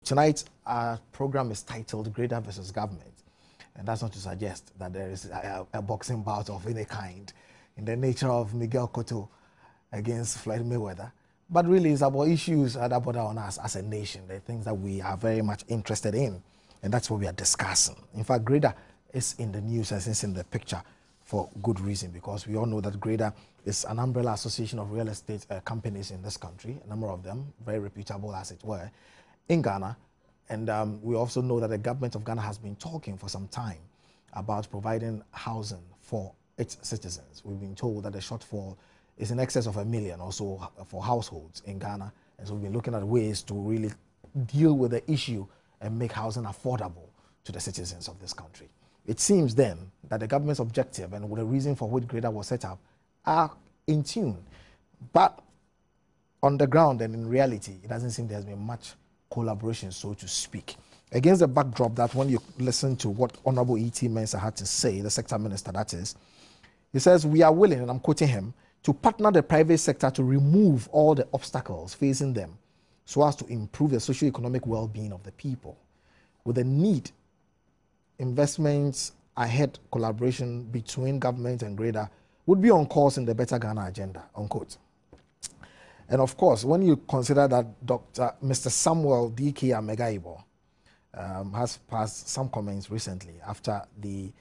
Tonight, our program is titled GREDA vs. Government. And that's not to suggest that there is a boxing bout of any kind in the nature of Miguel Cotto against Floyd Mayweather. But really, it's about issues that bother on us as a nation, the things that we are very much interested in. And that's what we are discussing. In fact, GREDA is in the news and it's in the picture for good reason, because we all know that GREDA is an umbrella association of real estate companies in this country, a number of them, very reputable as it were, in Ghana. And we also know that the government of Ghana has been talking for some time about providing housing for its citizens. We've been told that the shortfall is in excess of 1 million or so for households in Ghana. And so we've been looking at ways to really deal with the issue and make housing affordable to the citizens of this country. It seems then that the government's objective and the reason for which GREDA was set up are in tune. But on the ground and in reality, it doesn't seem there's been much collaboration, so to speak. Against the backdrop that when you listen to what Honorable E.T. Mensah had to say, the sector minister that is, he says, we are willing, and I'm quoting him, to partner the private sector to remove all the obstacles facing them so as to improve the socio-economic well-being of the people. With the need, investments ahead, collaboration between government and GREDA would be on course in the Better Ghana agenda, unquote. And of course, when you consider that Mr. Samuel D.K. Amegaibo has passed some comments recently after the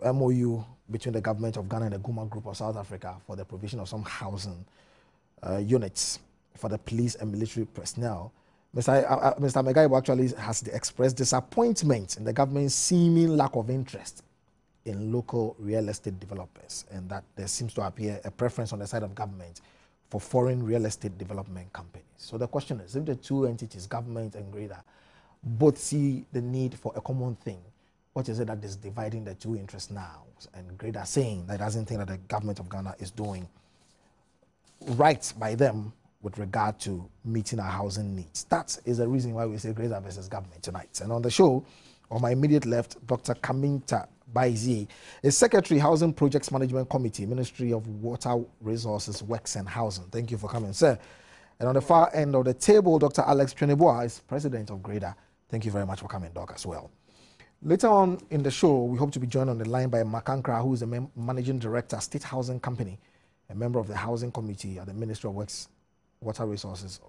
MOU between the government of Ghana and the Guma Group of South Africa for the provision of some housing units for the police and military personnel, Mr. Amegaibo actually has expressed disappointment in the government's seeming lack of interest in local real estate developers, and that there seems to appear a preference on the side of government for foreign real estate development companies. So the question is, if the two entities, government and GREDA, both see the need for a common thing, what is it that is dividing the two interests now? And GREDA saying that it doesn't think that the government of Ghana is doing right by them with regard to meeting our housing needs. That is the reason why we say GREDA versus government tonight. And on the show, on my immediate left, Dr. Kaminta Baizi is Secretary, Housing Projects Management Committee, Ministry of Water Resources, Works and Housing. Thank you for coming, sir. And on the far end of the table, Dr. Alex Tweneboa is President of GREDA. Thank you very much for coming, Doc, as well. Later on in the show, we hope to be joined on the line by Makankra, who is the Managing Director, State Housing Company, a member of the Housing Committee at the Ministry of Works, Water Resources,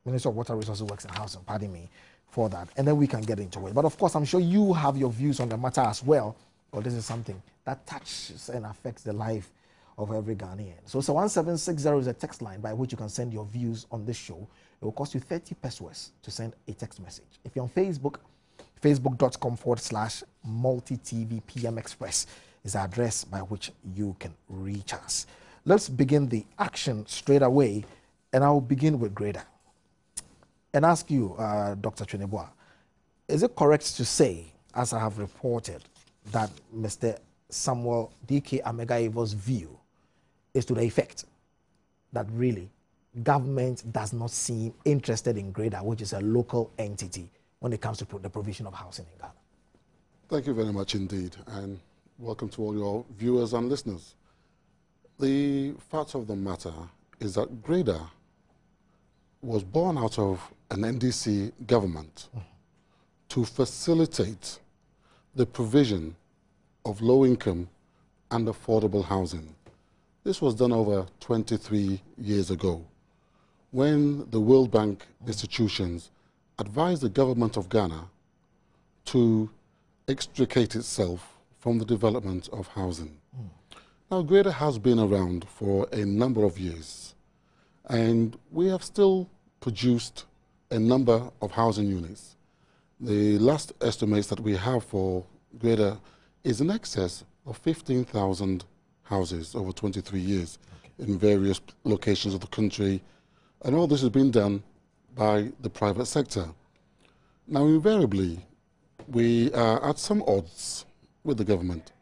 Ministry of Water Resources, Works and Housing, pardon me for that. And then we can get into it. But of course, I'm sure you have your views on the matter as well. Well, this is something that touches and affects the life of every Ghanaian. So 1760 is a text line by which you can send your views on this show. It will cost you 30 pesos to send a text message. If you're on Facebook, facebook.com/multi-TV PM Express is the address by which you can reach us. Let's begin the action straight away, and I'll begin with GREDA and ask you, Dr. Tweneboa, is it correct to say, as I have reported, that Mr. Samuel D.K. Amegaibo's view is to the effect that really government does not seem interested in GREDA, which is a local entity, when it comes to the provision of housing in Ghana? Thank you very much indeed, and welcome to all your viewers and listeners. The fact of the matter is that GREDA was born out of an NDC government to facilitate the provision of low-income and affordable housing. This was done over 23 years ago, when the World Bank institutions advised the government of Ghana to extricate itself from the development of housing. Now, GREDA has been around for a number of years, and we have still produced a number of housing units. The last estimates that we have for GREDA is in excess of 15,000 houses over 23 years in various locations of the country, and all this has been done by the private sector. Now, invariably, we are at some odds with the government.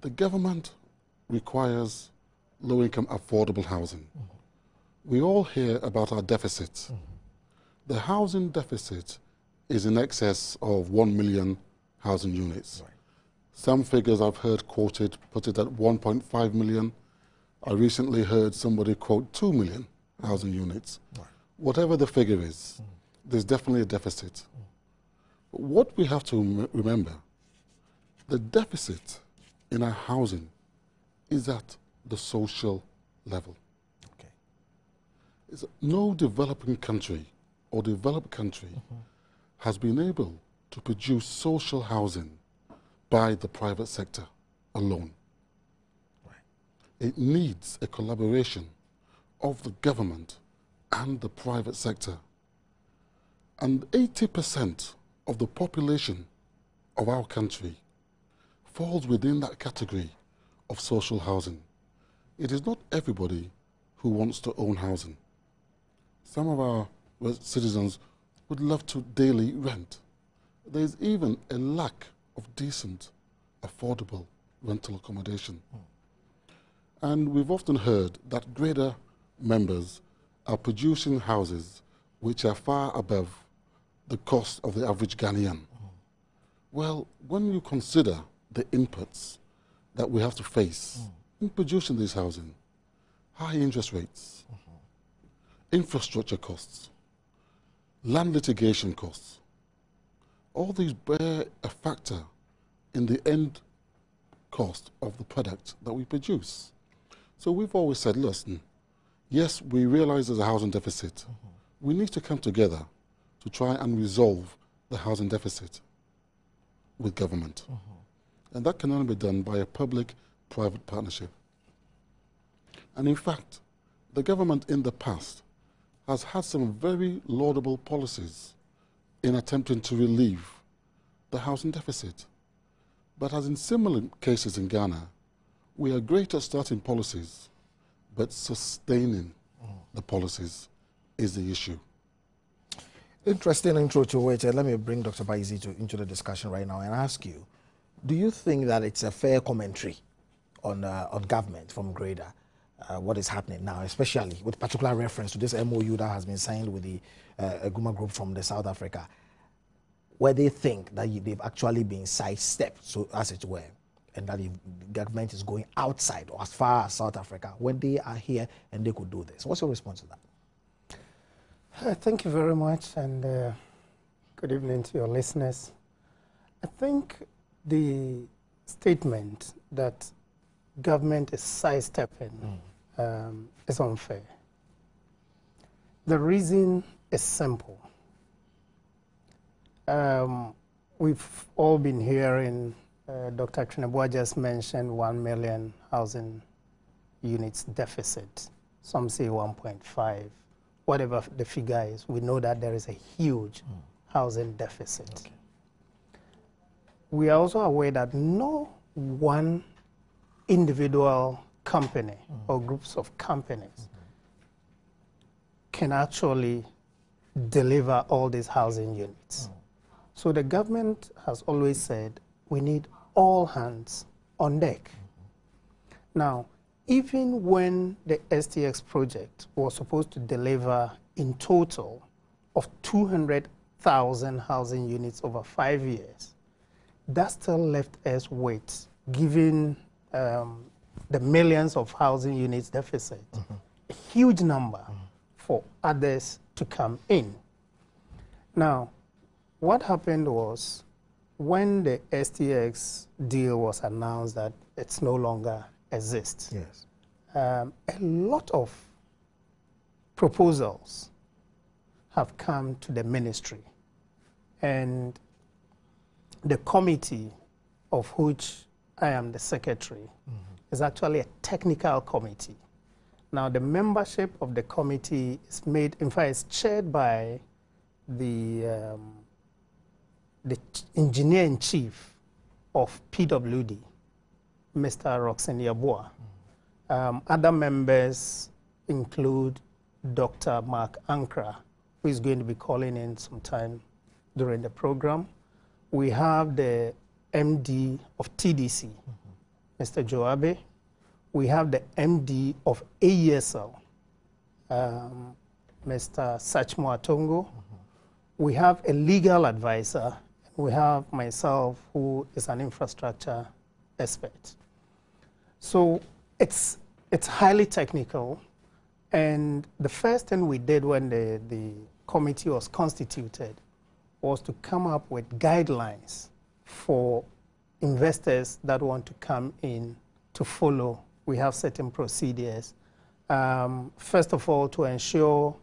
The government requires low-income affordable housing. We all hear about our deficit. The housing deficit is in excess of 1 million housing units. Right. Some figures I've heard quoted put it at 1.5 million. I recently heard somebody quote 2 million housing units. Right. Whatever the figure is, there's definitely a deficit. But what we have to remember, the deficit in our housing is at the social level. Okay. No developing country or developed country has been able to produce social housing by the private sector alone. Right. It needs a collaboration of the government and the private sector. And 80% of the population of our country falls within that category of social housing. It is not everybody who wants to own housing. Some of our citizens would love to daily rent. There is even a lack of decent, affordable rental accommodation. And we've often heard that GREDA members are producing houses which are far above the cost of the average Ghanaian. Well, when you consider the inputs that we have to face in producing this housing, high interest rates, infrastructure costs, land litigation costs, all these bear a factor in the end cost of the product that we produce. So we've always said, listen, yes, we realize there's a housing deficit. We need to come together to try and resolve the housing deficit with government. And that can only be done by a public-private partnership. And in fact, the government in the past has had some very laudable policies in attempting to relieve the housing deficit. But as in similar cases in Ghana, we are great at starting policies, but sustaining the policies is the issue. Interesting intro to which, let me bring Dr. Baizi into the discussion right now and ask you, do you think that it's a fair commentary on government from GREDA, what is happening now, especially with particular reference to this MOU that has been signed with the Guma Group from the South Africa, where they think that they've actually been sidestepped, so as it were, and that the government is going outside or as far as South Africa when they are here and they could do this? What's your response to that? Thank you very much, and good evening to your listeners. I think the statement that government is sidestepping is unfair. The reason is simple. We've all been hearing Dr. Trinebua just mentioned 1 million housing units deficit. Some say 1.5. Whatever the figure is, we know that there is a huge housing deficit. Okay. We are also aware that no one individual company or groups of companies can actually deliver all these housing units. So the government has always said we need all hands on deck. Now, even when the STX project was supposed to deliver in total of 200,000 housing units over 5 years, that still left us with, given the millions of housing units deficit, a huge number for others to come in. Now, what happened was, when the STX deal was announced that it's no longer exists. Yes. A lot of proposals have come to the ministry, and the committee of which I am the secretary is actually a technical committee. Now, the membership of the committee is made, in fact, it's chaired by the engineer-in-chief of PWD, Mr. Roxanne Yabua. Other members include Dr. Mark Ankra, who is going to be calling in sometime during the program. We have the MD of TDC, Mr. Joabe. We have the MD of AESL, Mr. Sachmo Atongo. We have a legal advisor. We have myself, who is an infrastructure expert. So it's highly technical. And the first thing we did when the committee was constituted was to come up with guidelines for investors that want to come in to follow. We have certain procedures. First of all, to ensure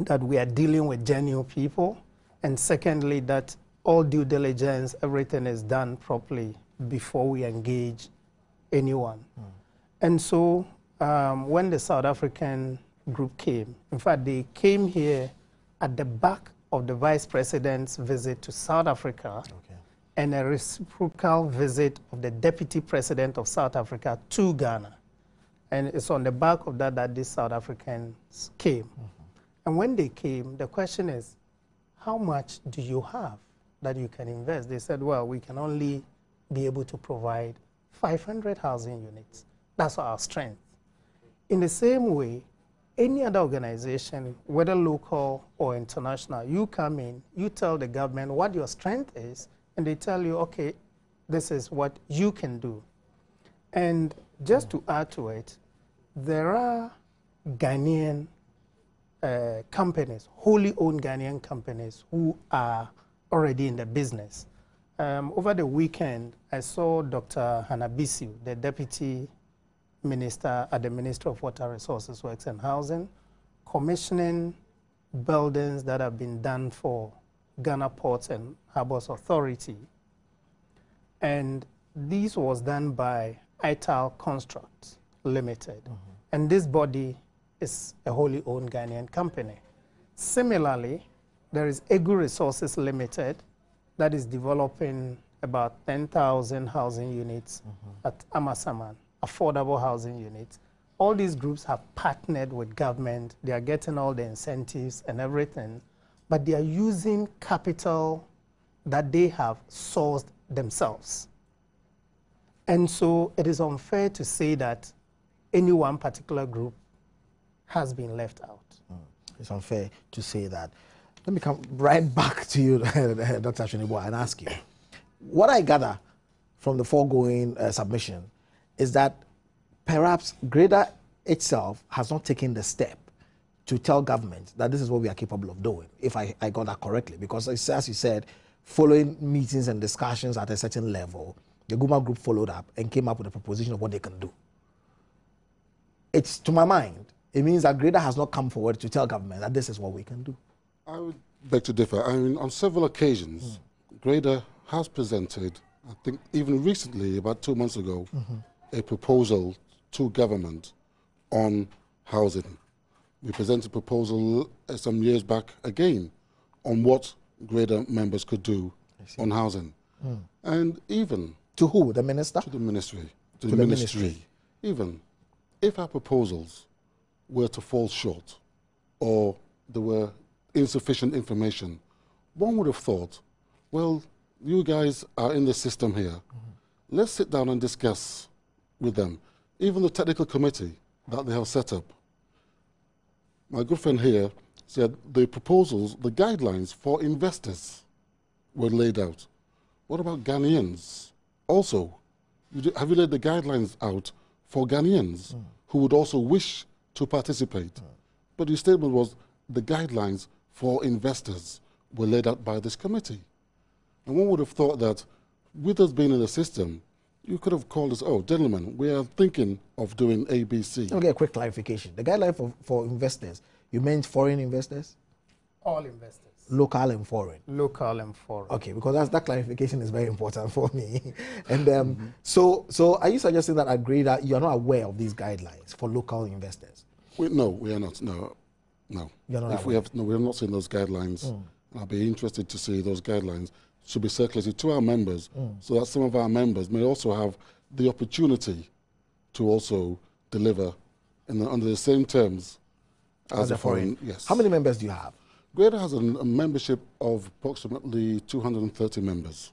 that we are dealing with genuine people, and secondly, that all due diligence, everything is done properly before we engage anyone. And so when the South African group came, in fact, they came here at the back of the Vice President's visit to South Africa, and a reciprocal visit of the Deputy President of South Africa to Ghana. And it's on the back of that that these South Africans came. And when they came, the question is, how much do you have that you can invest? They said, well, we can only be able to provide 500 housing units. That's our strength. In the same way, any other organization, whether local or international, you come in, you tell the government what your strength is, and they tell you, okay, this is what you can do. And just to add to it, there are Ghanaian companies, wholly owned Ghanaian companies who are already in the business. Over the weekend, I saw Dr. Hannah-Bissiew, the Deputy Minister at the Ministry of Water Resources, Works and Housing, commissioning buildings that have been done for Ghana Ports and Harbours Authority. And this was done by ITAL Construct Limited. And this body is a wholly owned Ghanaian company. Similarly, there is Egu Resources Limited that is developing about 10,000 housing units at Amasaman, affordable housing units. All these groups have partnered with government. They are getting all the incentives and everything, but they are using capital that they have sourced themselves. And so it is unfair to say that any one particular group has been left out. It's unfair to say that. Let me come right back to you, Dr. Atwene-Boah, and ask you. What I gather from the foregoing submission is that perhaps GREDA itself has not taken the step to tell government that this is what we are capable of doing, if I got that correctly. Because as you said, following meetings and discussions at a certain level, the Guma group followed up and came up with a proposition of what they can do. It's, to my mind, it means that GREDA has not come forward to tell government that this is what we can do. I would beg to differ. I mean, on several occasions, GREDA has presented, I think even recently, about 2 months ago, a proposal to government on housing. We presented a proposal some years back again on what GREDA members could do on housing. And even... To who? The minister? To the ministry. To the ministry. Even if our proposals were to fall short or there were insufficient information, one would have thought, well, you guys are in the system here. Let's sit down and discuss with them. Even the technical committee that they have set up. My good friend here said the proposals, the guidelines for investors were laid out. What about Ghanaians? Also, have you laid the guidelines out for Ghanaians who would also wish to participate? But the statement was the guidelines for investors were laid out by this committee. And one would have thought that with us being in the system, you could have called us, oh, gentlemen, we are thinking of doing ABC. Let me get a quick clarification. The guideline for investors, you meant foreign investors? All investors. Local and foreign. Local and foreign. Okay, because that clarification is very important for me. And so are you suggesting that at GREDA you are not aware of these guidelines for local investors? No, we are not. No. You're not we have not seen those guidelines. I'll be interested to see those guidelines should be circulated to our members so that some of our members may also have the opportunity to also deliver under the same terms as a foreign. Yes. How many members do you have? GREDA has a membership of approximately 230 members.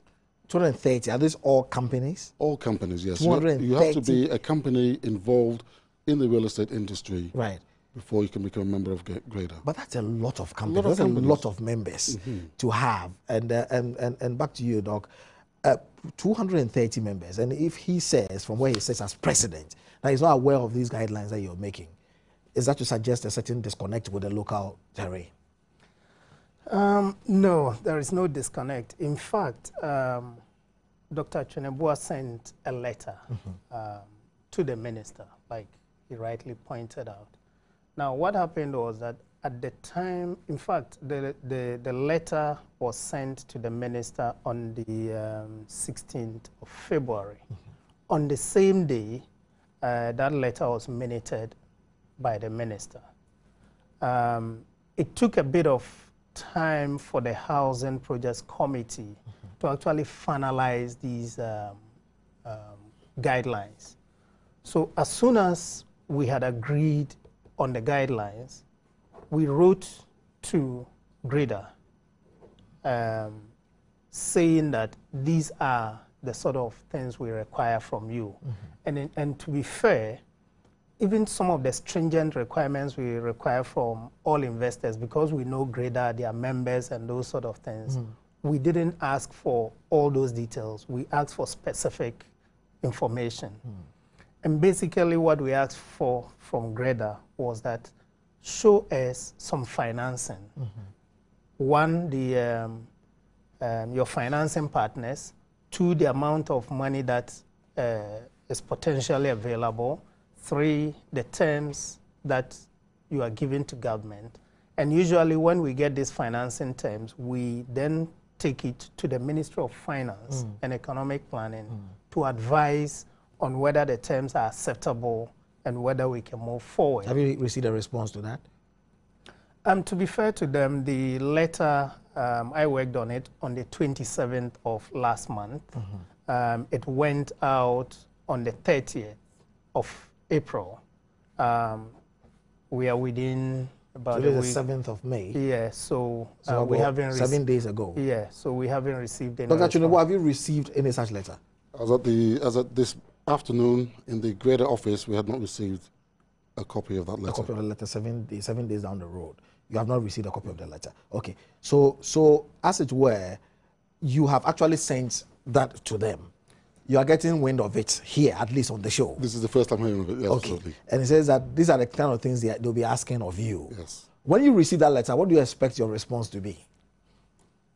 230. Are these all companies? All companies, yes. 230. You have to be a company involved in the real estate industry, right, before you can become a member of GREDA. But that's a lot of companies. That's a lot of members to have. And back to you, Doc. 230 members. And if he says, from where he sits as president, that he's not aware of these guidelines that you're making, is that to suggest a certain disconnect with the local terrain? No, there is no disconnect. In fact, Dr. Chenebua sent a letter to the minister, like he rightly pointed out. Now, what happened was that at the time, in fact, the letter was sent to the minister on the 16th of February. On the same day, that letter was minuted by the minister. It took a bit of time for the Housing Projects Committee to actually finalize these guidelines. So as soon as we had agreed on the guidelines, we wrote to GREDA saying that these are the sort of things we require from you. And to be fair, even some of the stringent requirements we require from all investors, because we know GREDA, their members and those sort of things, we didn't ask for all those details. We asked for specific information. And basically what we asked for from GREDA was that show us some financing. One, your financing partners. Two, the amount of money that is potentially available. Three, the terms that you are giving to government. And usually when we get these financing terms, we then take it to the Ministry of Finance and Economic Planning to advise on whether the terms are acceptable and whether we can move forward. Have you received a response to that? To be fair to them, the letter, I worked on it on the 27th of last month. It went out on the 30th of April. We are within about Today a is the week. 7th of May. Yeah, so, So we haven't 7 days ago. Yeah, so we haven't received any. Dr. Chenebua, have you received any such letter? As at this afternoon in the GREDA office, we had not received a copy of that letter. A copy of the letter 7 days down the road. You have not received a copy of the letter. Okay. So as it were, you have actually sent that to them. You are getting wind of it here, at least on the show. This is the first time hearing of it, yes, Okay. absolutely. And it says that these are the kind of things they'll be asking of you. Yes. When you receive that letter, what do you expect your response to be?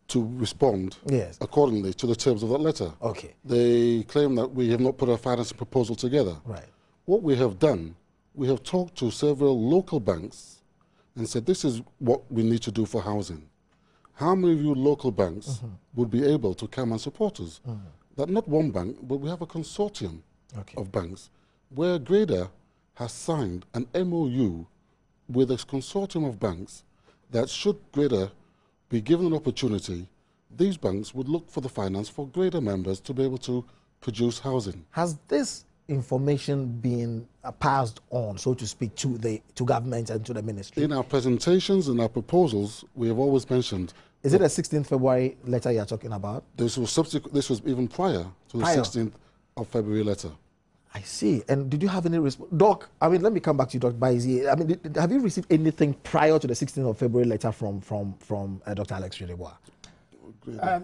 To respond Yes. accordingly to the terms of that letter. Okay. They claim that we have not put a financing proposal together. Right. What we have done, we have talked to several local banks and said, this is what we need to do for housing. How many of you local banks would be able to come and support us? That not one bank, but we have a consortium of banks where GREDA has signed an MOU with a consortium of banks that should GREDA be given an opportunity, these banks would look for the finance for GREDA members to be able to produce housing. Has this information been passed on, so to speak, to government and to the ministry? In our presentations and our proposals, we have always mentioned. Is it a 16th February letter you're talking about? This was even prior to the 16th of February letter. I see. And did you have any response? Doc, I mean, let me come back to you, Dr. Baizi. I mean, have you received anything prior to the 16th of February letter from Dr. Alex Chenebua?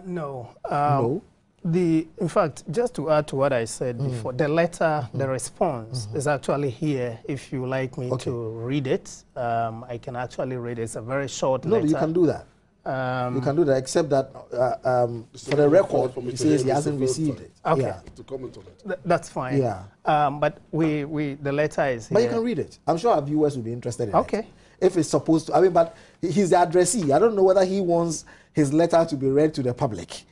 No. No? In fact, just to add to what I said before, the letter, the response is actually here. If you like me to read it, I can actually read it. It's a very short letter. No, you can do that. You can do that, except that for the record, he says he hasn't received it. Okay. Yeah. To comment on it. That's fine. Yeah. But the letter is here. But you can read it. I'm sure our viewers will be interested in it. Okay. If it's supposed to, I mean, but he's the addressee. I don't know whether he wants his letter to be read to the public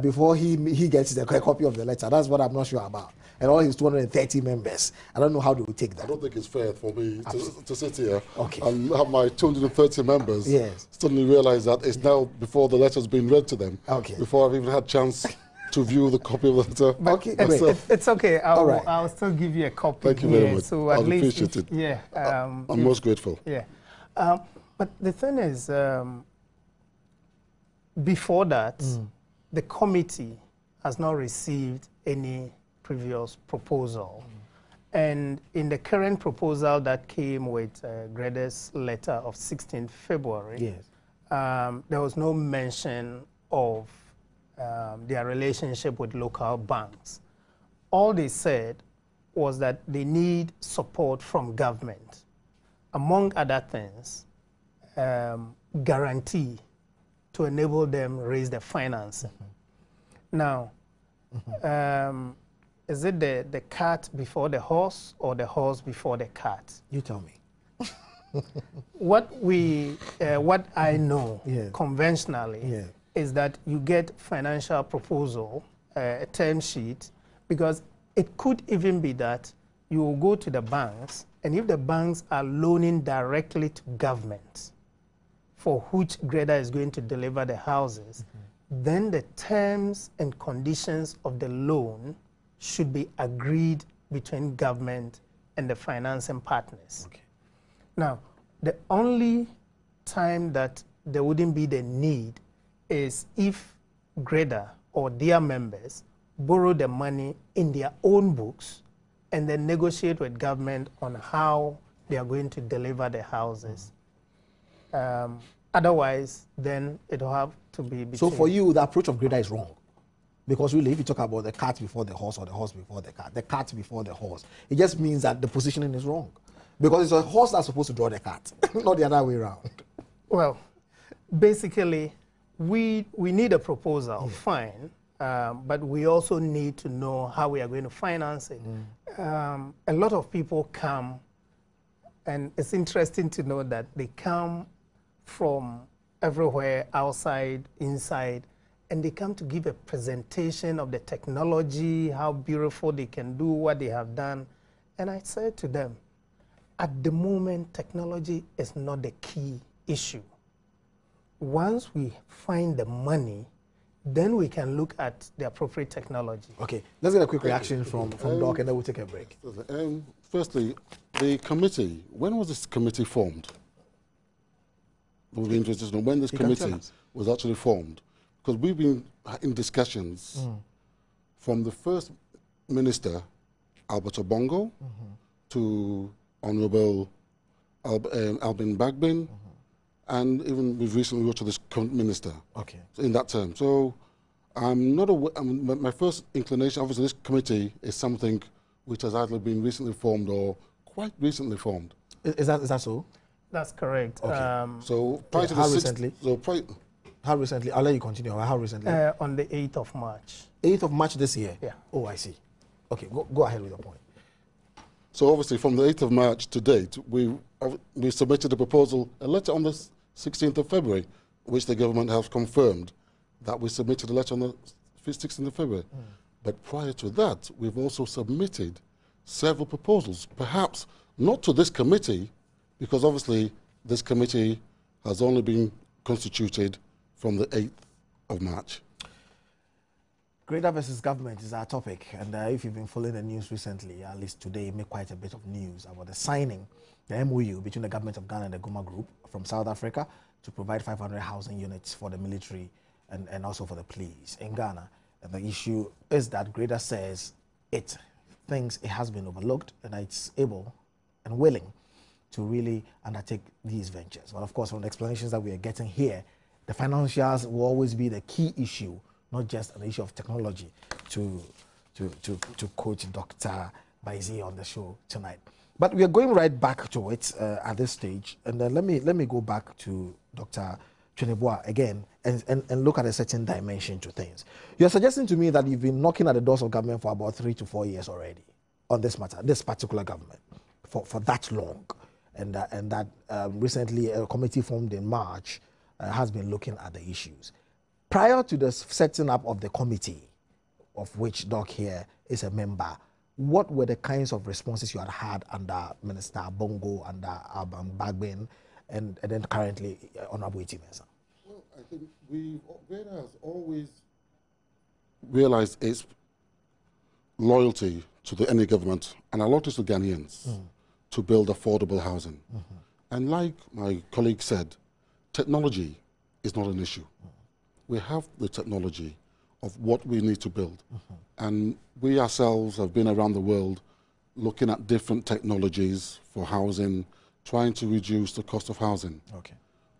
before he gets the copy of the letter. That's what I'm not sure about. And all his 230 members. I don't know how they will take that. I don't think it's fair for me to sit here and have my 230 members Yes. suddenly realize that it's now before the letter's been read to them, before I've even had a chance to view the copy of the letter. Okay, great. It's okay. right. I'll still give you a copy. Thank you very much. So I'll at least appreciate it. Yeah. I'm most grateful. Yeah. But the thing is, before that, the committee has not received any previous proposal. And in the current proposal that came with GREDA's letter of 16th February, there was no mention of their relationship with local banks. All they said was that they need support from government. Among other things, guarantee to enable them raise the financing. Now, is it the cart before the horse or the horse before the cart? You tell me. What I know conventionally is that you get financial proposal, a term sheet, because it could even be that you will go to the banks, and if the banks are loaning directly to government for which GREDA is going to deliver the houses, then the terms and conditions of the loan should be agreed between government and the financing partners. Okay. Now, the only time that there wouldn't be the need is if GREDA or their members borrow the money in their own books and then negotiate with government on how they are going to deliver the houses. Otherwise, then it will have to be between. So for you, the approach of GREDA is wrong? Because really, if you talk about the cart before the horse or the horse before the cart before the horse, it just means that the positioning is wrong. Because it's a horse that's supposed to draw the cart, not the other way around. Well, basically, we need a proposal, fine, but we also need to know how we are going to finance it. A lot of people come, and it's interesting to know that they come from everywhere, outside, inside, and they come to give a presentation of the technology, how beautiful they can do what they have done. And I said to them, at the moment, technology is not the key issue. Once we find the money, then we can look at the appropriate technology. Okay, let's get a quick reaction from Doc, and then we'll take a break. Firstly, the committee, when was this committee formed? We'll be interested to know when this committee was actually formed. Because we've been in discussions from the first minister, Albert Obongo, to Honorable Albin Bagbin, and even we've recently worked with this current minister in that term. So I'm not aware, my first inclination, obviously this committee is something which has either been recently formed or quite recently formed. Is that so? That's correct. Okay. So prior to the how recently? How recently? I'll let you continue. How recently? On the 8th of March. 8th of March this year? Yeah. Oh, I see. Okay, go ahead with your point. So obviously from the 8th of March to date, we submitted a proposal, a letter on the 16th of February, which the government has confirmed that we submitted a letter on the 16th of February. But prior to that, we've also submitted several proposals, perhaps not to this committee, because obviously this committee has only been constituted from the 8th of March. GREDA versus government is our topic, and if you've been following the news recently, at least today, made quite a bit of news about the signing, the MOU between the government of Ghana and the Goma Group from South Africa to provide 500 housing units for the military and also for the police in Ghana. And the issue is that GREDA says it thinks it has been overlooked and that it's able and willing to really undertake these ventures. But of course, from the explanations that we are getting here, the financials will always be the key issue, not just an issue of technology, to quote Dr. Baizi on the show tonight. But we are going right back to it at this stage, and then let me go back to Dr. Cheneboa again and look at a certain dimension to things. You're suggesting to me that you've been knocking at the doors of government for about 3 to 4 years already on this matter, this particular government, for that long, and that recently a committee formed in March has been looking at the issues. Prior to the setting up of the committee, of which Doc here is a member, what were the kinds of responses you had under Minister Bongo, under Alban Bagbin, and then currently Honorable Iti-Mensah? Well, I think GREDA has always realized its loyalty to any government and a loyalty to Ghanaians to build affordable housing. And like my colleague said, technology is not an issue. We have the technology of what we need to build. And we ourselves have been around the world looking at different technologies for housing, trying to reduce the cost of housing. Okay.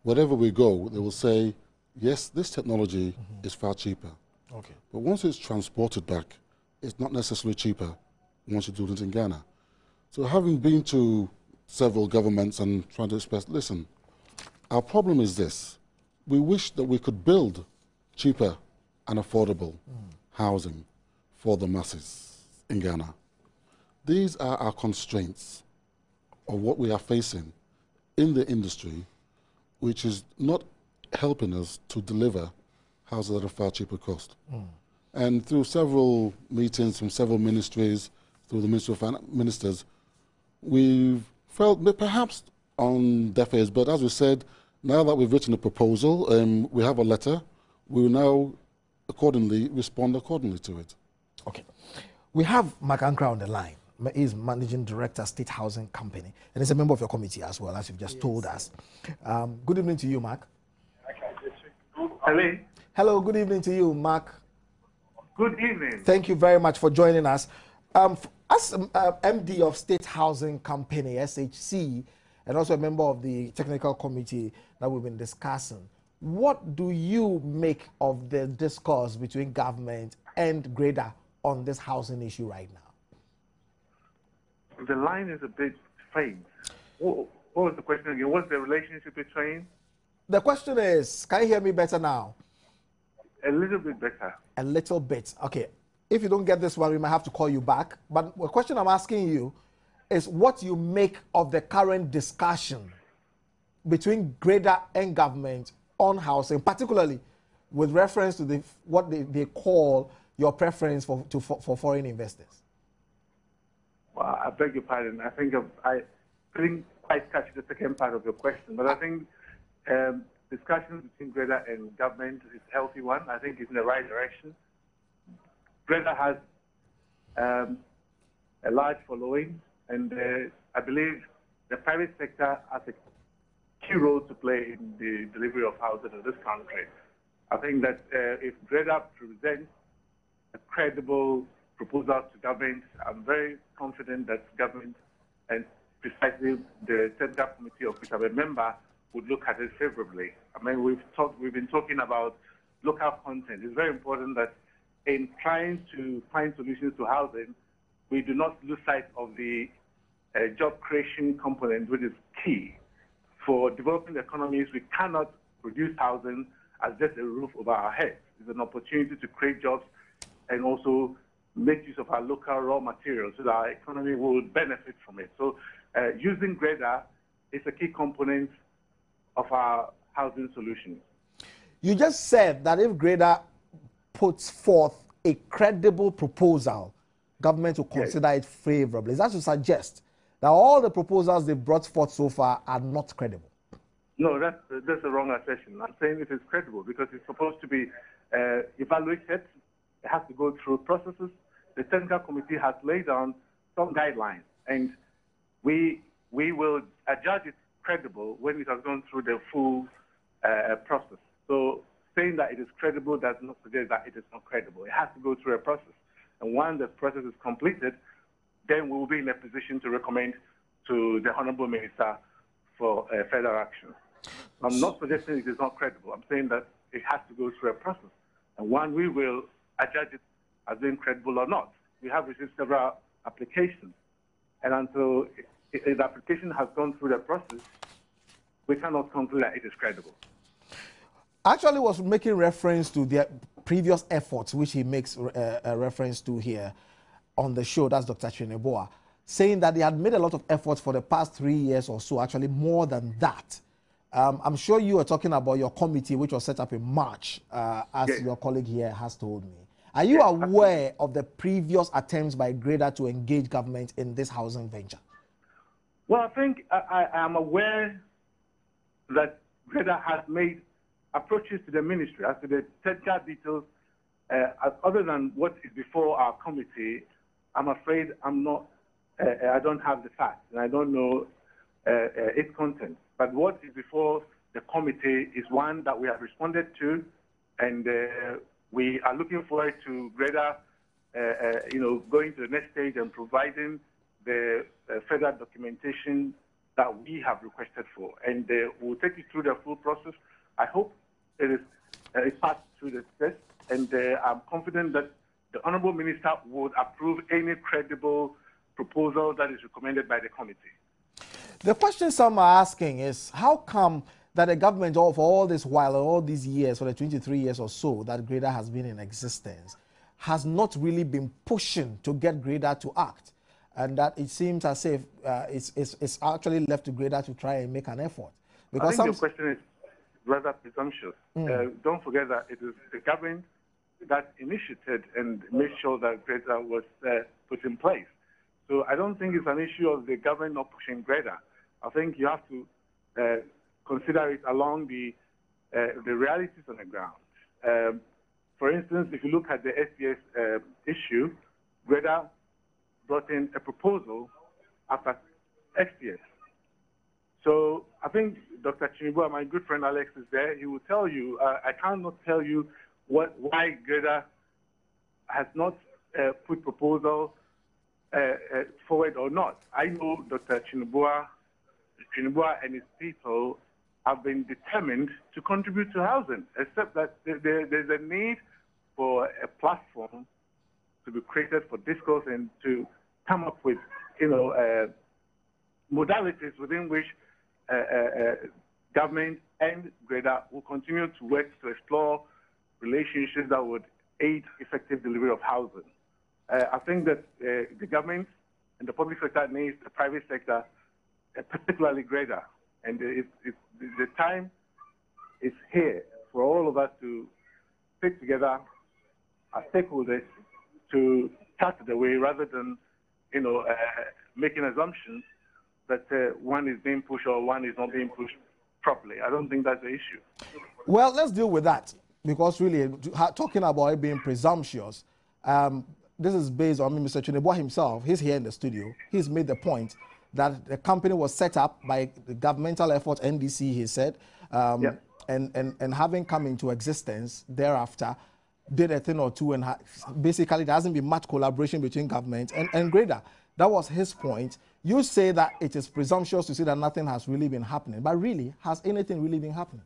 Wherever we go, they will say, yes, this technology is far cheaper. Okay. But once it's transported back, it's not necessarily cheaper once you do it in Ghana. So having been to several governments and trying to express, listen, our problem is this. we wish that we could build cheaper and affordable housing for the masses in Ghana. These are our constraints of what we are facing in the industry, which is not helping us to deliver houses at a far cheaper cost. And through several meetings from several ministries, through the Ministry of Ministers, we've felt that perhaps on deaf ears, but as we said, now that we've written a proposal, we have a letter, we will now accordingly respond accordingly to it. Okay. We have Mark Ankra on the line. He's Managing Director, State Housing Company, and he's a member of your committee as well, as you've just told us. Good evening to you, Mark. Hello. Hello, good evening to you, Mark. Good evening. Thank you very much for joining us. As MD of State Housing Company, SHC, and also a member of the technical committee that we've been discussing, what do you make of the discourse between government and GREDA on this housing issue right now? The line is a bit faint. What was the question again? What's the relationship between? The question is, can you hear me better now? A little bit better. A little bit. Okay. If you don't get this one, we might have to call you back. But the question I'm asking you is what you make of the current discussion between GREDA and government on housing, particularly with reference to what they call your preference for foreign investors. Well, I beg your pardon. I think I couldn't quite catch the second part of your question, but I think discussions between GREDA and government is a healthy one. I think it's in the right direction. GREDA has a large following, and I believe the private sector has a key role to play in the delivery of housing in this country. I think that if GREDA presents a credible proposal to government, I'm very confident that government, and precisely the Technical Committee of which I'm a member, would look at it favorably. I mean, we've been talking about local content. It's very important that in trying to find solutions to housing, we do not lose sight of the job creation component, which is key. For developing economies, we cannot produce housing as just a roof over our heads. It's an opportunity to create jobs and also make use of our local raw materials so that our economy will benefit from it. So using GREDA is a key component of our housing solutions. You just said that if GREDA puts forth a credible proposal, government will consider it favorably. Is that to suggest that all the proposals they've brought forth so far are not credible? No, that's a wrong assertion. I'm saying it is credible because it's supposed to be evaluated. It has to go through processes. The Technical Committee has laid down some guidelines, and we will judge it credible when it has gone through the full process. So saying that it is credible does not suggest that it is not credible. It has to go through a process. And once the process is completed, then we will be in a position to recommend to the Honorable Minister for further action. I'm not suggesting it is not credible. I'm saying that it has to go through a process. And one, we will judge it as being credible or not. We have received several applications. And until the application has gone through the process, we cannot conclude that it is credible. Actually was making reference to the previous efforts, which he makes a reference to here on the show, that's Dr. Chineboa, saying that they had made a lot of efforts for the past 3 years or so, actually more than that. I'm sure you are talking about your committee, which was set up in March, as your colleague here has told me. Are you aware of the previous attempts by GREDA to engage government in this housing venture? Well, I think I am aware that GREDA has made approaches to the ministry as to the technical details. Other than what is before our committee, I'm afraid I don't have the facts and I don't know its content. But what is before the committee is one that we have responded to, and we are looking forward to GREDA, going to the next stage and providing the further documentation that we have requested for. And we'll take you through the full process. I hope it passed through the test, and I'm confident that the Honorable Minister would approve any credible proposal that is recommended by the committee. The question some are asking is, how come that the government, for all this while, all these years, for the 23 years or so that GREDA has been in existence, has not really been pushing to get GREDA to act, and that it seems as if it's actually left to GREDA to try and make an effort. Because I think your question is rather presumptuous. Don't forget that it is the government that initiated and made sure that GREDA was put in place. So I don't think it's an issue of the government not pushing GREDA. I think you have to consider it along the realities on the ground. For instance, if you look at the SPS issue, GREDA brought in a proposal after SPS. So I think Dr. Chinibua, my good friend Alex, is there. He will tell you, I cannot tell you why GREDA has not put proposal forward or not. I know Dr. Chinibua and his people have been determined to contribute to housing, except that there's a need for a platform to be created for discourse and to come up with, modalities within which government and GREDA will continue to work to explore relationships that would aid effective delivery of housing. I think that the government and the public sector needs the private sector, particularly GREDA. And the time is here for all of us to stick together as stakeholders to chart the way rather than, making assumptions that one is being pushed or one is not being pushed properly. I don't think that's the issue. Well, let's deal with that, because really, talking about it being presumptuous, this is based on Mr. Chinibua himself. He's here in the studio. He's made the point that the company was set up by the governmental effort, NDC, he said, and having come into existence thereafter, did a thing or two, and basically there hasn't been much collaboration between government and GREDA. That was his point. You say that it is presumptuous to say that nothing has really been happening, but really, has anything really been happening?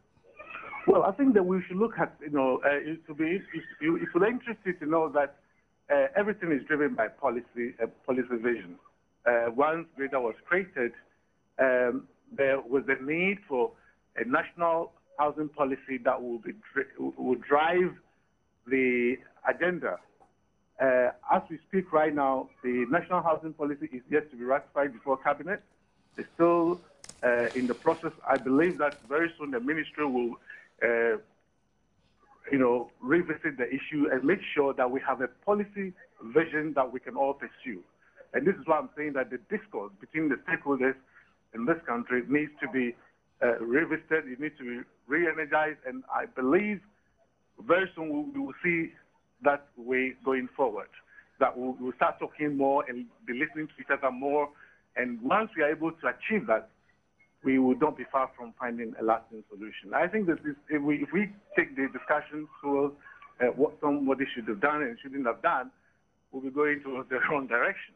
Well, I think that we should look at, if you're interested to know that everything is driven by policy vision. Once GREDA was created, there was a need for a national housing policy that would drive the agenda. As we speak right now, the national housing policy is yet to be ratified before cabinet. It's still in the process. I believe that very soon the ministry will, revisit the issue and make sure that we have a policy vision that we can all pursue. And this is why I'm saying that the discourse between the stakeholders in this country needs to be revisited. It needs to be re-energized, and I believe very soon we will see that way going forward, that we'll start talking more and be listening to each other more. And once we are able to achieve that, we will not be far from finding a lasting solution. I think that if we take the discussion towards what somebody should have done and shouldn't have done, we'll be going towards the wrong direction.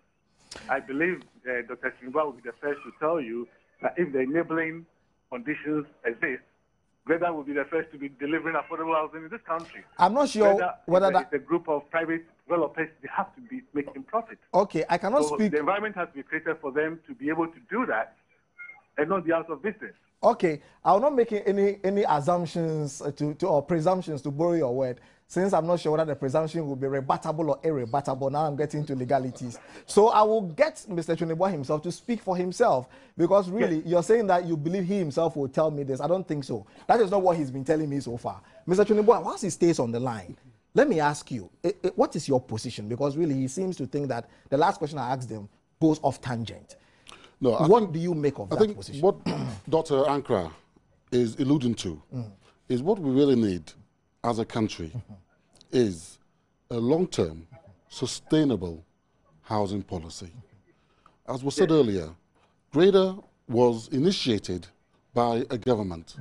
I believe Dr. Chinibua will be the first to tell you that if the enabling conditions exist, GREDA will be the first to be delivering affordable housing in this country. I'm not sure whether that... It's a group of private developers, they have to be making profit. Okay, I cannot speak... The environment has to be created for them to be able to do that and not be out of business. Okay, I'm not making any assumptions or presumptions, to borrow your word, since I'm not sure whether the presumption will be rebuttable or irrebuttable. Now I'm getting to legalities. So I will get Mr. Chinibua himself to speak for himself, because really, you're saying that you believe he himself will tell me this. I don't think so. That is not what he's been telling me so far. Mr. Chinibua, once he stays on the line, let me ask you, what is your position? Because really, he seems to think that the last question I asked him goes off tangent. No, what do you make of that position? I think what Dr. Ankra is alluding to is what we really need as a country is a long-term, sustainable housing policy. As was said earlier, GREDA was initiated by a government.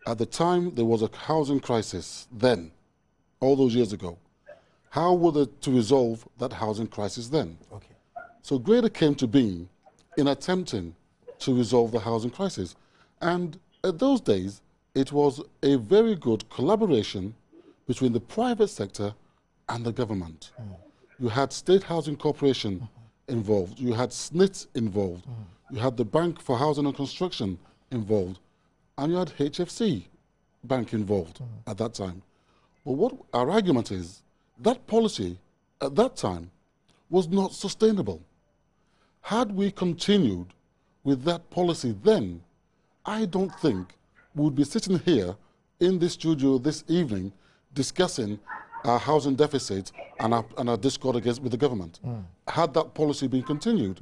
At the time, there was a housing crisis then, all those years ago. How were they to resolve that housing crisis then? Okay. So GREDA came to being in attempting to resolve the housing crisis. And at those days, it was a very good collaboration between the private sector and the government. You had State Housing Corporation involved, you had SNIT involved, you had the Bank for Housing and Construction involved, and you had HFC Bank involved at that time. But what our argument is, that policy at that time was not sustainable. Had we continued with that policy then, I don't think we would be sitting here in this studio this evening discussing our housing deficit and our discord with the government. Had that policy been continued.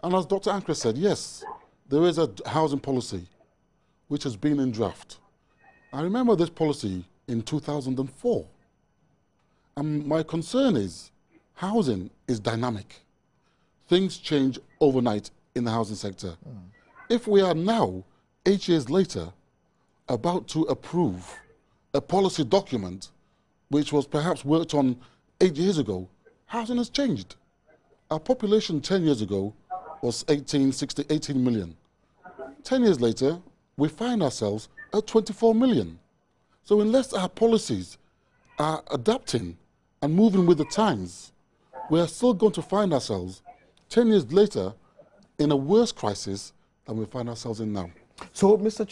And as Dr. Ankra said, yes, there is a housing policy which has been in draft. I remember this policy in 2004. And my concern is housing is dynamic. Things change overnight in the housing sector. If we are now, 8 years later, about to approve a policy document which was perhaps worked on 8 years ago, housing has changed. Our population 10 years ago was 18 million. 10 years later, we find ourselves at 24 million. So unless our policies are adapting and moving with the times, we are still going to find ourselves 10 years later in a worse crisis than we find ourselves in now. So, is it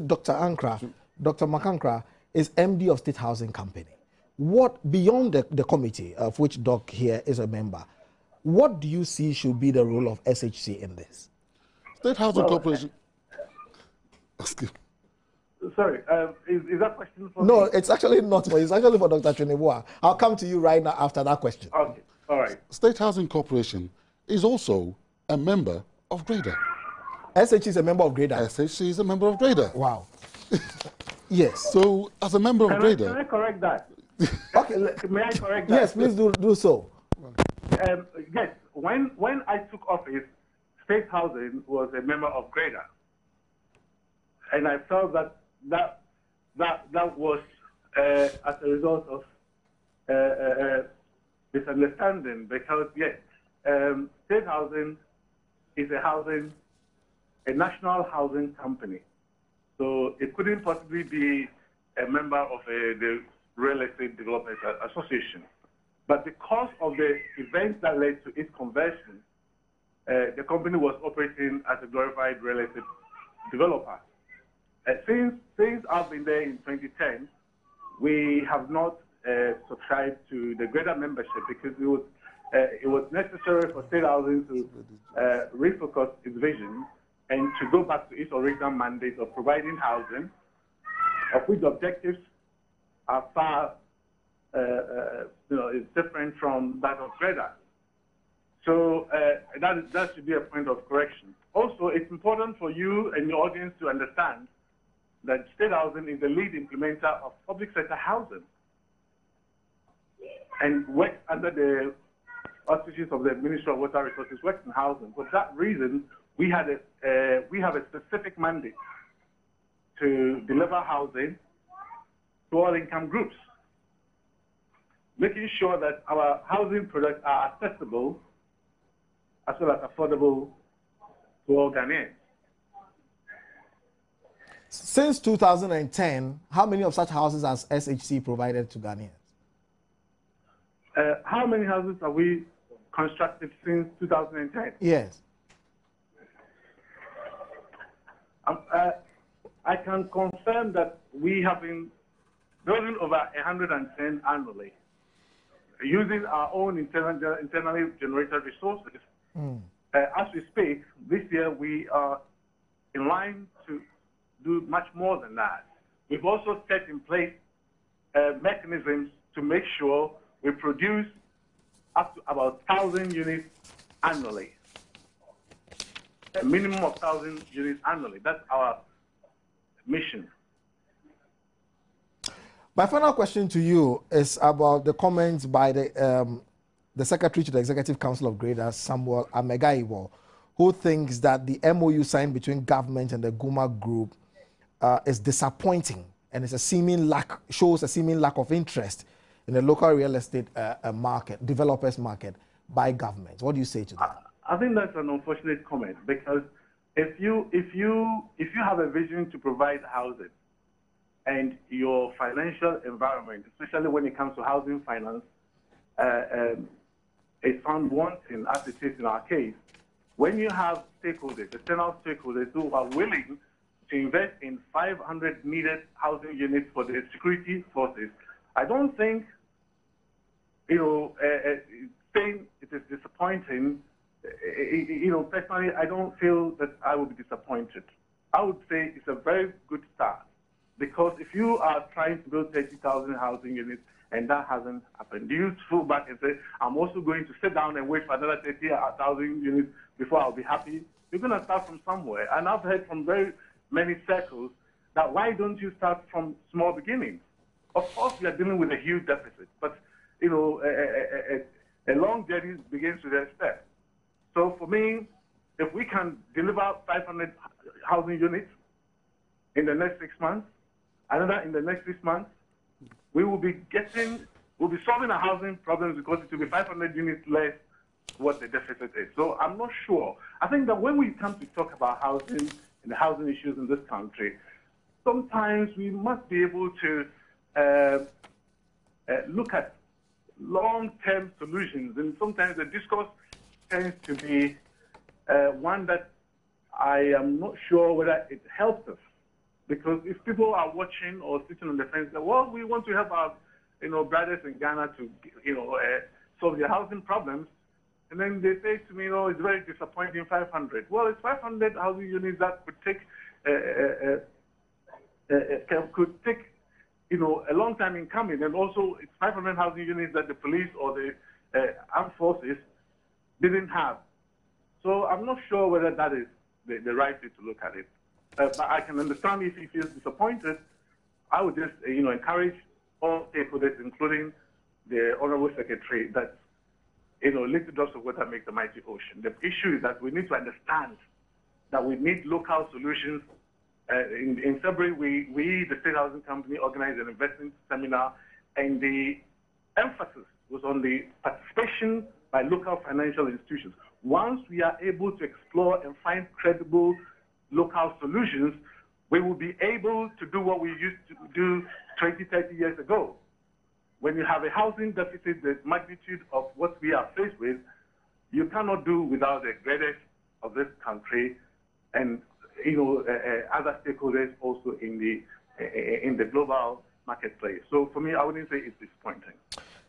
Dr. Ankra, Dr. Makankra is MD of State Housing Company. What, beyond the committee, of which Doc here is a member, what do you see should be the role of SHC in this? State Housing Corporation. Sorry, is that question for No, me? it's actually not for you. It's actually for Dr. Chinebua. I'll come to you right now after that question. Okay, all right. State Housing Corporation is also a member of GREDA. SHC is a member of GREDA. SHC is a member of GREDA. Wow. Yes. So, as a member of GREDA... Can I correct that? Okay. May I correct that? Yes, please do so. Yes, when I took office, State Housing was a member of GREDA. And I felt that was as a result of misunderstanding, because yes, State Housing is a national housing company, so it couldn't possibly be a member of the Real Estate Developers Association. But because of the events that led to its conversion, the company was operating as a glorified real estate developer. Since I've been there in 2010, we have not subscribed to the GREDA membership because it was necessary for State Housing to refocus its vision and to go back to its original mandate of providing housing, of which the objectives are far is different from that of GREDA. So that should be a point of correction. Also, it's important for you and your audience to understand that State Housing is the lead implementer of public sector housing and works under the auspices of the Ministry of Water Resources, works in housing. For that reason, we have a specific mandate to deliver housing to all income groups, making sure that our housing products are accessible as well as affordable to all Ghanaians. Since 2010, how many of such houses has SHC provided to Ghanaians? How many houses have we constructed since 2010? Yes. I can confirm that we have been building over 110 annually, using our own internally generated resources. As we speak, this year we are in line to do much more than that. We've also set in place mechanisms to make sure we produce up to about 1,000 units annually. A minimum of 1,000 units annually. That's our mission. My final question to you is about the comments by the Secretary to the Executive Council of GREDA, Samuel Amegaiwo, who thinks that the MOU signed between government and the Guma Group is disappointing and it's shows a seeming lack of interest in the local real estate market, developers market, by government. What do you say to that? I think that's an unfortunate comment, because if you have a vision to provide housing and your financial environment, especially when it comes to housing finance, is found wanting, as it is in our case, when you have stakeholders, external stakeholders who are willing to invest in 500 needed housing units for the security forces, I don't think, saying it is disappointing, personally, I don't feel that I would be disappointed. I would say it's a very good start, because if you are trying to build 30,000 housing units and that hasn't happened, do you fall back and say, I'm also going to sit down and wait for another 30,000 units before I'll be happy? You're going to start from somewhere. And I've heard from very many circles that why don't you start from small beginnings? Of course, we are dealing with a huge deficit, but a long journey begins with a step. So for me, if we can deliver 500 housing units in the next 6 months, another in the next 6 months, we'll be solving our housing problems, because it will be 500 units less what the deficit is. So I'm not sure. I think that when we come to talk about housing and the housing issues in this country, sometimes we must be able to look at long-term solutions, and sometimes the discourse tends to be one that I am not sure whether it helps us. Because if people are watching or sitting on the fence, well, we want to help our brothers in Ghana to solve their housing problems, and then they say to me, it's very disappointing, 500. Well, it's 500 housing units that could take a long time in coming, and also it's 500 housing units that the police or the armed forces didn't have. So I'm not sure whether that is the right way to look at it. But I can understand if he feels disappointed. I would just encourage all stakeholders, including the Honorable Secretary, that little drops of water make the mighty ocean. The issue is that we need to understand that we need local solutions. In February, we, the State Housing Company, organized an investment seminar, and the emphasis was on the participation by local financial institutions. Once we are able to explore and find credible local solutions, we will be able to do what we used to do 20, 30 years ago. When you have a housing deficit the magnitude of what we are faced with, you cannot do without the GREDA of this country and other stakeholders also in the global marketplace. So for me, I wouldn't say it's disappointing.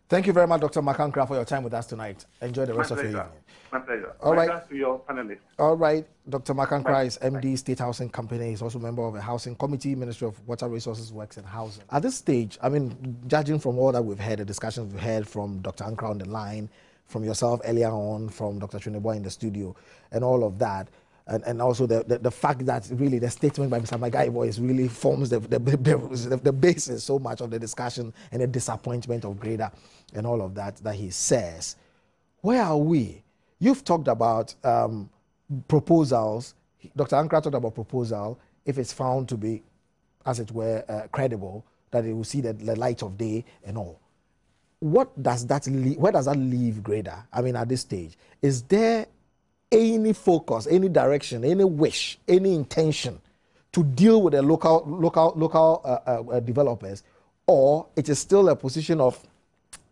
Thank you very much, Dr. Makankra, for your time with us tonight. Enjoy the rest of your evening. My pleasure. All right. Thanks to your panelists. All right. Dr. Makankra is MD, State Housing Company. He's also a member of the Housing Committee, Ministry of Water Resources, Works and Housing. At this stage, I mean, judging from all that we've heard, the discussions we've heard from Dr. Ankra on the line, from yourself earlier on, from Dr. Chineboa in the studio, and all of that, and also the fact that really the statement by Mr. Magaibo is really forms the basis so much of the discussion and the disappointment of GREDA and all of that he says. Where are we? You've talked about proposals. Dr. Ankra talked about proposal. If it's found to be, as it were, credible, that it will see the light of day and all. What does that leave? Where does that leave GREDA? I mean, at this stage, is there any focus, any direction, any wish, any intention to deal with the local developers, or it is still a position of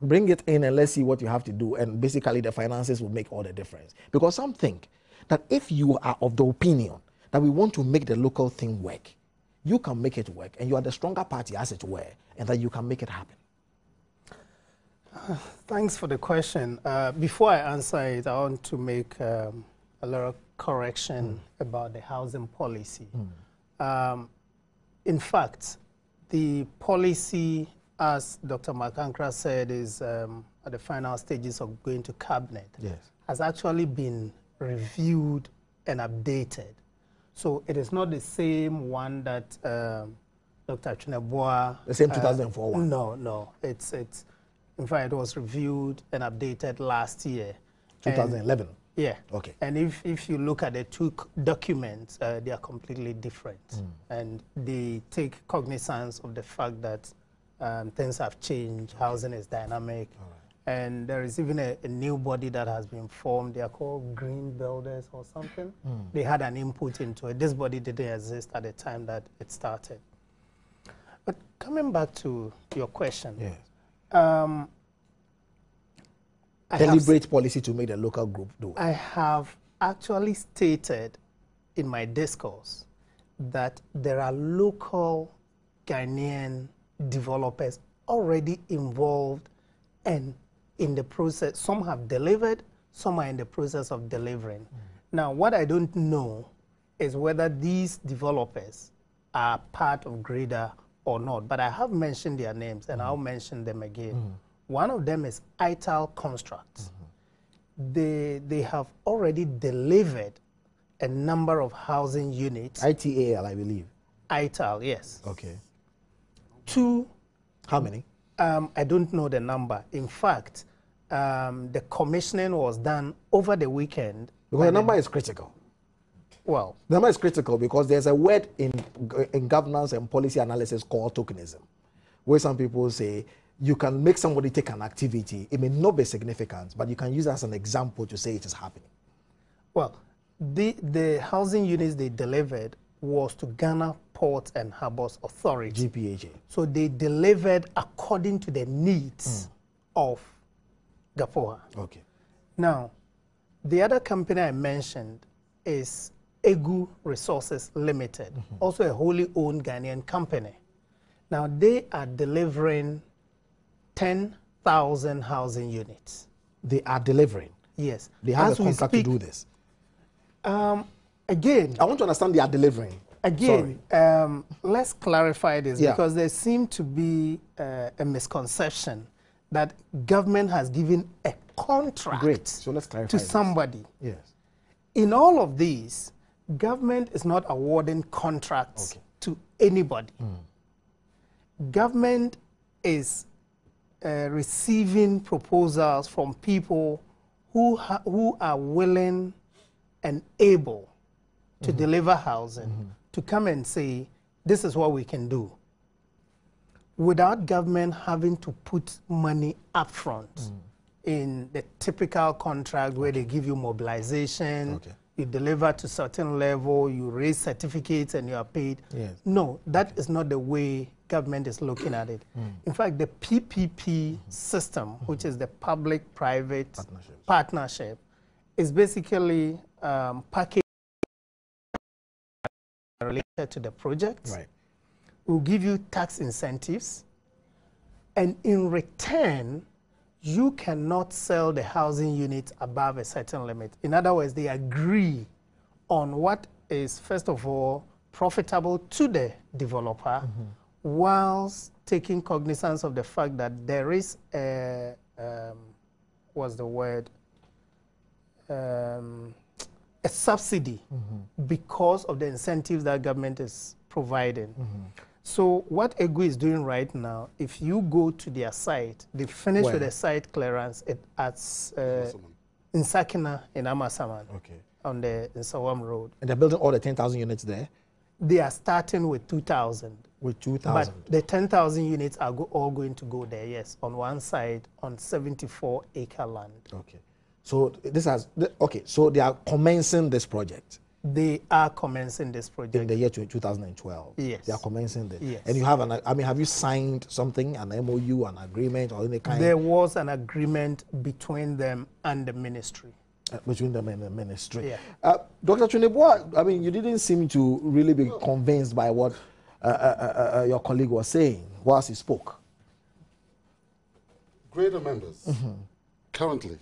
bring it in and let's see what you have to do, and basically the finances will make all the difference? Because some think that if you are of the opinion that we want to make the local thing work, you can make it work, and you are the stronger party, as it were, and that you can make it happen. Thanks for the question. Before I answer it, I want to make a little correction about the housing policy. In fact, the policy, as Dr. Makankra said, is at the final stages of going to cabinet. Yes. Has actually been reviewed and updated. So it is not the same one that Dr. Chineboa... The same 2004 one? No. In fact, it was reviewed and updated last year. 2011? Yeah. Okay. And if you look at the two documents, they are completely different. And they take cognizance of the fact that things have changed, housing is dynamic. And there is even a new body that has been formed. They are called Green Builders or something. They had an input into it. This body didn't exist at the time that it started. But coming back to your question. Yes. Deliberate policy to make the local group do. I have actually stated in my discourse that there are local Ghanaian developers already involved and in the process. Some have delivered, some are in the process of delivering. Now, what I don't know is whether these developers are part of GREDA or not, but I have mentioned their names and I'll mention them again. One of them is ITAL Constructs. They have already delivered a number of housing units. ITAL, I believe. ITAL, yes. Okay. Two. How many? I don't know the number. In fact, the commissioning was done over the weekend. Because the number is critical. Well, the number is critical because there's a word in governance and policy analysis called tokenism, where some people say you can make somebody take an activity. It may not be significant, but you can use it as an example to say it is happening. Well, the housing units they delivered was to Ghana Ports and Harbours Authority. GPHA. So they delivered according to the needs of GAPOA. Okay. Now, the other company I mentioned is GREDA Resources Limited, also a wholly owned Ghanaian company. Now, they are delivering 10,000 housing units. They are delivering? Yes. They have a contract to do this? Again, I want to understand they are delivering. Again, let's clarify this because there seems to be a misconception that government has given a contract so let's clarify to somebody. Yes. In all of these, government is not awarding contracts to anybody. Government is receiving proposals from people who are willing and able to deliver housing, to come and say, this is what we can do, without government having to put money up front in the typical contract where they give you mobilization, you deliver to certain level, you raise certificates and you are paid. Yes. No, that is not the way government is looking at it. In fact, the PPP system, which is the public-private partnership, is basically packaged related to the project. Right. We'll give you tax incentives, and in return, you cannot sell the housing units above a certain limit. In other words, they agree on what is, first of all, profitable to the developer, whilst taking cognizance of the fact that there is a, what's the word, a subsidy because of the incentives that government is providing. So what EGU is doing right now, if you go to their site, they finished with the site clearance in Sakina in Amasaman, on the Nsawam Road. And they're building all the 10,000 units there? They are starting with 2,000. With 2,000? But the 10,000 units are all going to go there, yes, on one side, on 74-acre land. Okay. So this has, so they are commencing this project? They are commencing this project. In the year 2012? Yes. They are commencing this? Yes. And you have have you signed something, an MOU, an agreement, or any kind? There was an agreement between them and the ministry. Between them and the ministry. Yeah. Dr. Chunebua, I mean, you didn't seem to really be convinced by what your colleague was saying whilst he spoke. GREDA members currently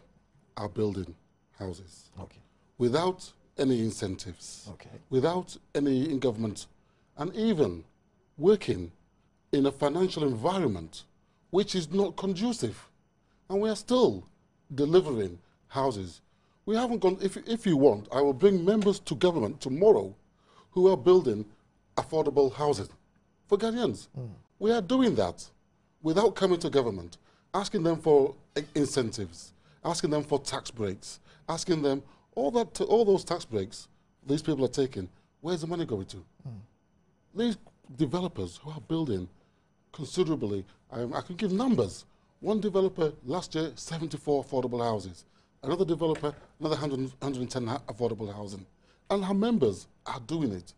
are building houses without any incentives, without any in-government, and even working in a financial environment which is not conducive. And we are still delivering houses. We haven't gone, if you want, I will bring members to government tomorrow who are building affordable housing for Ghanaians. We are doing that without coming to government, asking them for incentives, asking them for tax breaks, asking them all those tax breaks these people are taking, where's the money going to? These developers who are building considerably, I can give numbers. One developer last year, 74 affordable houses. Another developer, another 110 affordable housing. And her members are doing it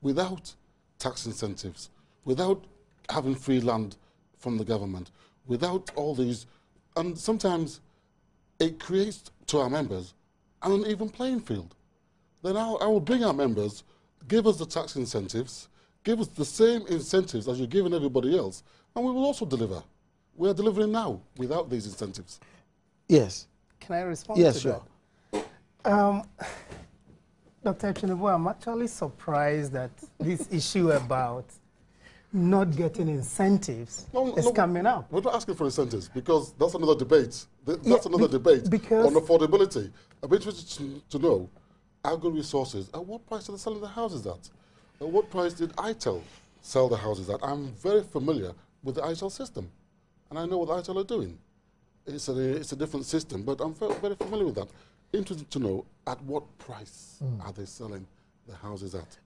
without tax incentives, without having free land from the government, without all these. And sometimes it creates to our members an uneven playing field. Then I will bring our members, give us the tax incentives, give us the same incentives as you're giving everybody else, and we will also deliver. We are delivering now without these incentives. Yes. Can I respond yes, to sure. that? Dr. Chinebo, I'm actually surprised that this issue about not getting incentives is coming up. We're not asking for incentives because that's another debate. That's another debate on affordability. I'd be interested to know Agro Resources, at what price are they selling the houses at? At what price did ITEL sell the houses at? I'm very familiar with the ITEL system, and I know what ITEL are doing. It's a different system, but I'm very familiar with that. Interested to know at what price are they selling the houses at?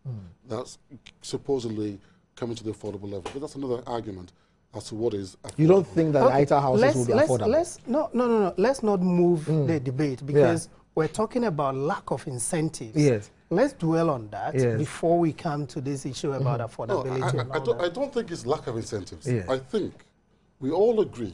That's supposedly coming to the affordable level. But that's another argument as to what is affordable. You don't think that the ITEL houses will be affordable? No. Let's not move the debate because we're talking about lack of incentives. Yes. Let's dwell on that before we come to this issue about affordability. I don't think it's lack of incentives. Yes. I think we all agree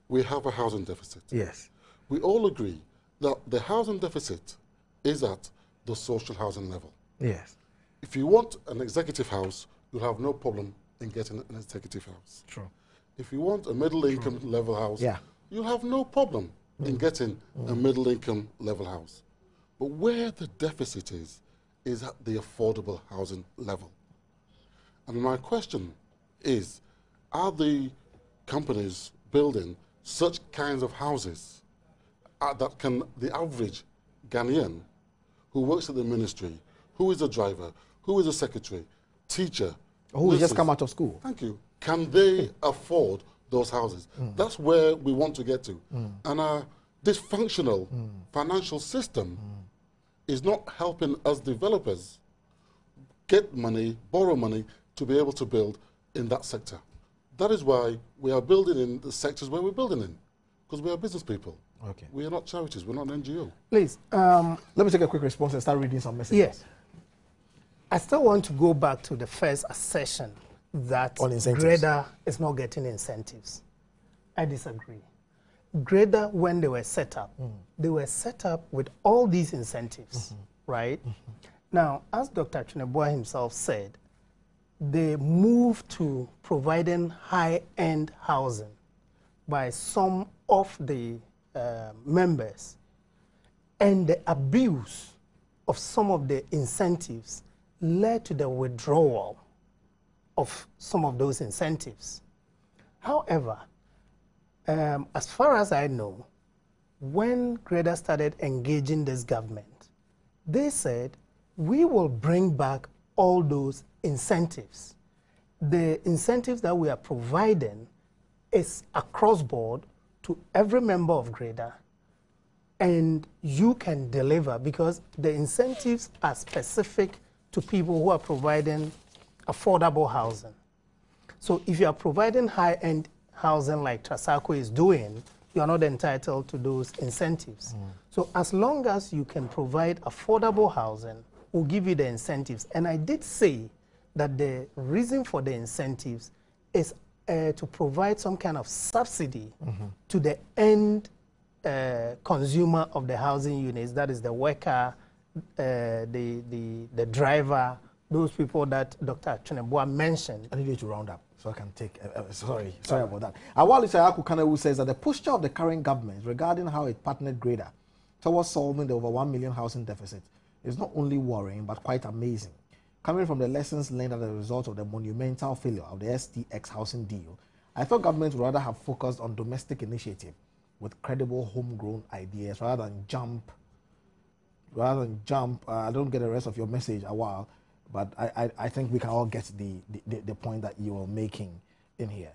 we have a housing deficit. Yes. We all agree that the housing deficit is at the social housing level. Yes. If you want an executive house, you'll have no problem in getting an executive house. True. If you want a middle income level house, you'll have no problem in getting a middle income level house. But where the deficit is at the affordable housing level. And my question is, are the companies building such kinds of houses that can the average Ghanaian who works at the ministry, who is a driver, who is a secretary, teacher, who just come out of school? Thank you. Can they afford those houses? That's where we want to get to. And our dysfunctional financial system is not helping us developers get money, borrow money, to be able to build in that sector. That is why we are building in the sectors where we're building in, because we are business people. Okay. We are not charities. We're not an NGO. Please. Let me take a quick response and start reading some messages. Yes. I still want to go back to the first assertion that GREDA is not getting incentives. I disagree. GREDA, when they were set up with all these incentives, right? Now, as Dr. Chinebo himself said, they moved to providing high-end housing by some of the members, and the abuse of some of the incentives led to the withdrawal of some of those incentives. However, as far as I know, when GREDA started engaging this government, they said, we will bring back all those incentives. The incentives that we are providing is across board to every member of GREDA, and you can deliver because the incentives are specific to people who are providing affordable housing. So if you are providing high-end housing like Trasaco is doing, you are not entitled to those incentives. So as long as you can provide affordable housing, we'll give you the incentives. And I did say that the reason for the incentives is to provide some kind of subsidy to the end consumer of the housing units, that is the worker, the driver, those people that Dr. Chinebo mentioned. I need you to round up so I can take, sorry about that. Awali Sayaku Kanewu says that the posture of the current government regarding how it partnered GREDA towards solving the over 1 million housing deficit is not only worrying but quite amazing. Coming from the lessons learned as a result of the monumental failure of the STX housing deal, I thought government would rather have focused on domestic initiative with credible homegrown ideas rather than jump. I don't get the rest of your message a while, but I think we can all get the point that you are making in here.